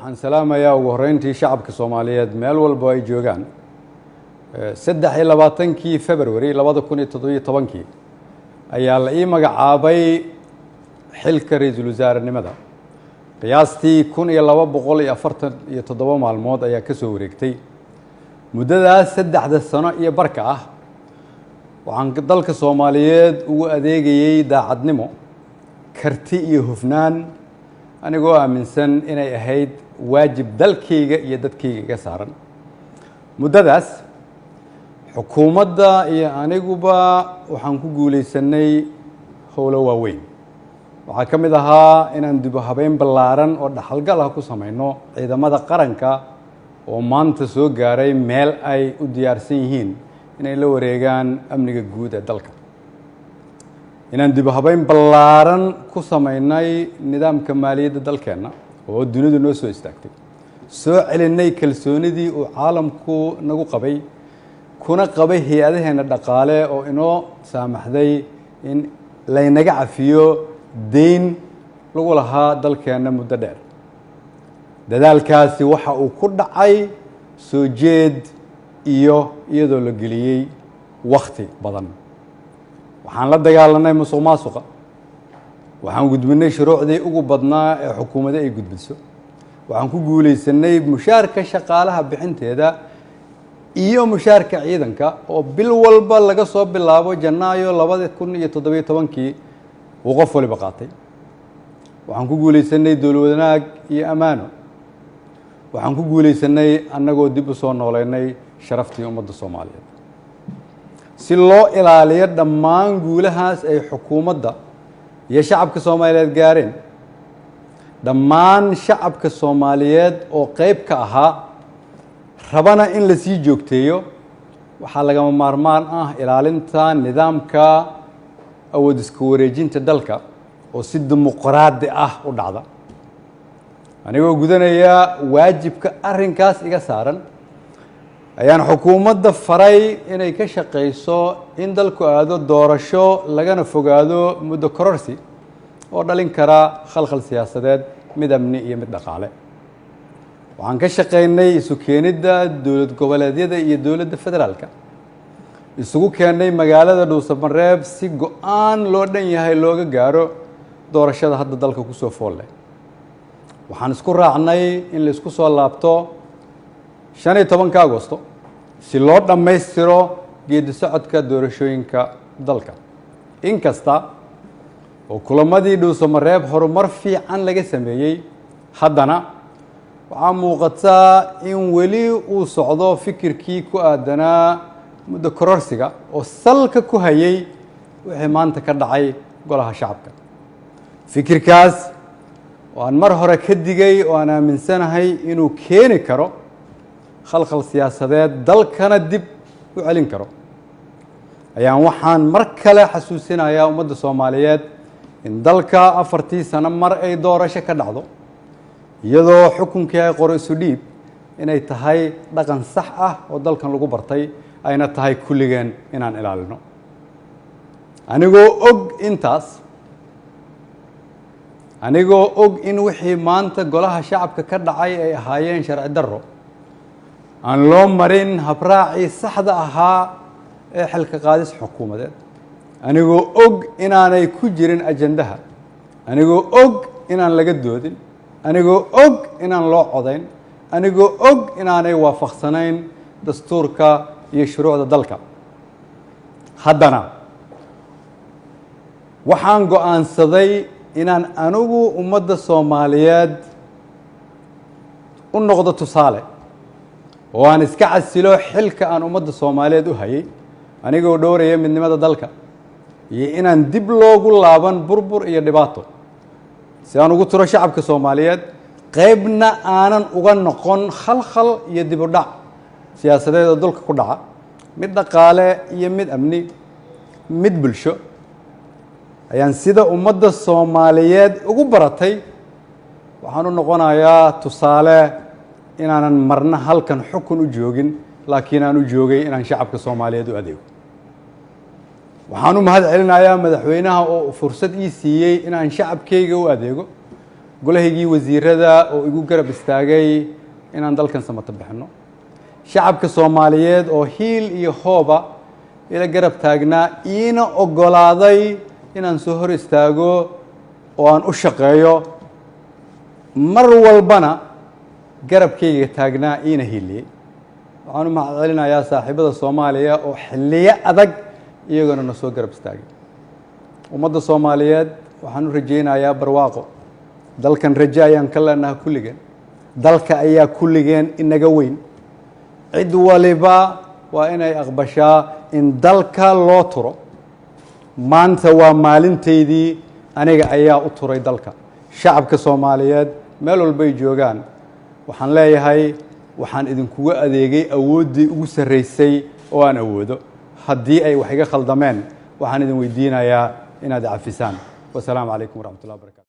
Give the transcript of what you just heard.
waxaan salaamayaa ugu horeyntii shacabka Soomaaliyeed meel walba ay joogaan 23 February 2017 ayaa la ii magacaabay xilka ra'iisul wasaarenimada qiyaastii 1247 maalmood ayaa ka soo wareegtay muddadaas 3 sano iyo barka ah waxaan dalka Soomaaliyeed ugu adeegayay daacadnimo karti iyo hufnaan anigoo aaminsan inay ahayd waajib dalkayga iyo dadkayga iga saaran muddadaas xukuumadda iyo aniguba waxaan ku guuleysanay howlo waaweyn waxaa ka mid ahaa inaan dib u habeyn ballaaran oo dhaxalgal ah ku samayno ciidamada qaranka oo maanta soo gaaray meel ay u diyaarsan yihiin inay la wareegaan amniga guud ee dalka inaan dib u habeyn ballaaran ku samaynay nidaamka maaliyadda dalkeenna oo dunidu noo soo istaagtay soo celinay kalsoonidii uu caalamku nagu qabay kuna qabay hay'adaheena dhaqaale oo inoo saamaxday in laynaga cafiyo deyn lagu lahaa dalkeenna muddo dheer dadaalkaasi waxa uu ku dhacay soo jeed iyo iyadoo la geliyey waqti badan waxaan la dagaalanay musuqmaasuqa waxaan gudbinay shuruucdii ugu badnaa ee xukuumadda ay gudbiso waxaan ku guuleysanay mushaarka shaqaalaha bixinteeda iyo mushaarka ciidanka oo bil walba laga soo bilaabo Janaayo 2017 uu qof waliba qaatay waxaan ku guuleysanay dowlad wanaag iyo amaano waxaan ku guuleysanay annagoo dib u soo nooleynay sharaftii ummadda Soomaaliyeed si loo ilaaliyo dhammaan guulahaas ay xukuumadda iyo shacabka Soomaaliyeed gaareen dhammaan shacabka Soomaaliyeed oo qayb ka ahaa rabana in la sii joogteeyo waxaa lagama maarmaan ah ilaalinta nidaamka awood isku wareejinta dalka oo si dimuqraadi ah u dhacda anigoo gudanaya waajibka arrinkaas iga saaran ayaan xukuumadda faray inay ka shaqeyso in dalku aado doorasho lagana fogaado muddo kororsi oo dhalin kara khalkhal siyaasadeed mid amni iyo mid dhaqaale waxaan ka shaqeynay isu keenidda dowlad goboleedyada iyo dowladda federaalka isugu keenay magaalada Dhuusamareeb si go'aan loo dhan yahay looga gaaro doorashada hadda dalka ku soo fool leh waxaan isku raacnay in la isku soo laabto 15 Agoosto si loo dhammaystiro geedi socodka doorashooyinka dalka inkasta oo kulamadii Dhuusamareeb horumar fiican laga sameeyay haddana waxaa muuqata in weli uu socdo fikirkii ku aadanaa muddo kororsiga oo salka ku hayay wixii maanta ka dhacay golaha shacabka fikirkaas oo aan mar hore ka digay oo aan aaminsanahay inuu keeni karo khalkhal siyaasadeed dalkana dib u celin karo ayaan waxaan mar kale xasuusinayaa ummadda Soomaaliyeed in dalka 4 sano mar ay doorasho ka dhacdo iyadoo xukunkii ay qoro isu dhiib inay tahay dhaqan sax ah oo dalkan lagu bartay ayna tahay kulligeen inaan ilaalino anigoo og in wixii maanta golaha shacabka ka dhacay ay ahaayeen sharci darro aan loo marin habraacii saxda ahaa ee xilka qaadis xukuumadeed anigoo og inaanay ku jirin ajandaha anigoo og inaan laga doodin anigoo og inaan loo codayn anigoo og inaanay waafaqsanayn dastuurka iyo shuruucda dalka haddana waxaan go'aansaday inaan anigu ummadda Soomaaliyeed u noqdo tusaale oo aan iska casilo xilka aan ummadda Soomaaliyeed u hayay anigoo dhowraya midnimada dalka iyo inaan dib loogu laaban burbur iyo dhibaato si aan ugu tiro shacabka Soomaaliyeed qaybna aanan uga noqon khalkhal iyo dib u dhac siyaasadeed oo dalka ku dhaca mid dhaqaale iyo mid amni mid bulsho ayaan sida ummadda Soomaaliyeed ugu baratay waxaan u noqonayaa tusaale inaanan marna halkan xukun u joogin laakiin aan u joogay inaan shacabka Soomaaliyeed u adeego waxaan u mahad celinayaa madaxweynaha oo fursad ii siiyay inaan shacabkayga u adeego golahaygii wasiirada oo igu garab istaagay inaan dalkan samata bixino shacabka Soomaaliyeed oo hiil iyo hooba ila garab taagnaa iina ogolaaday inaan soo hor istaago oo aan u shaqeeyo mar walbana garabkayga taagnaa iina hiiliyay waxaan u mahadcelinayaa saaxiibada Soomaaliya oo xilliyo adag iyagana na soo garab istaagay ummadda Soomaaliyeed waxaan u rajaynayaa barwaaqo dalkan rajo ayaan ka leenahay kulligeen dalka ayaa kulligeen inaga weyn cid waliba waa inay aqbashaa in dalka loo turo maanta waa maalinteydii aniga ayaa u turay dalka shacabka Soomaaliyeed meel walba ay joogaan waxaan leeyahay waxaan idinkugu adeegay awooddii ugu sarreysay oo aan awoodo haddii ay wax iga khaldameen waxaan idin weydiinayaa inaad cafisaan wasalaamu calaykum waraxmatullahi wabarakatu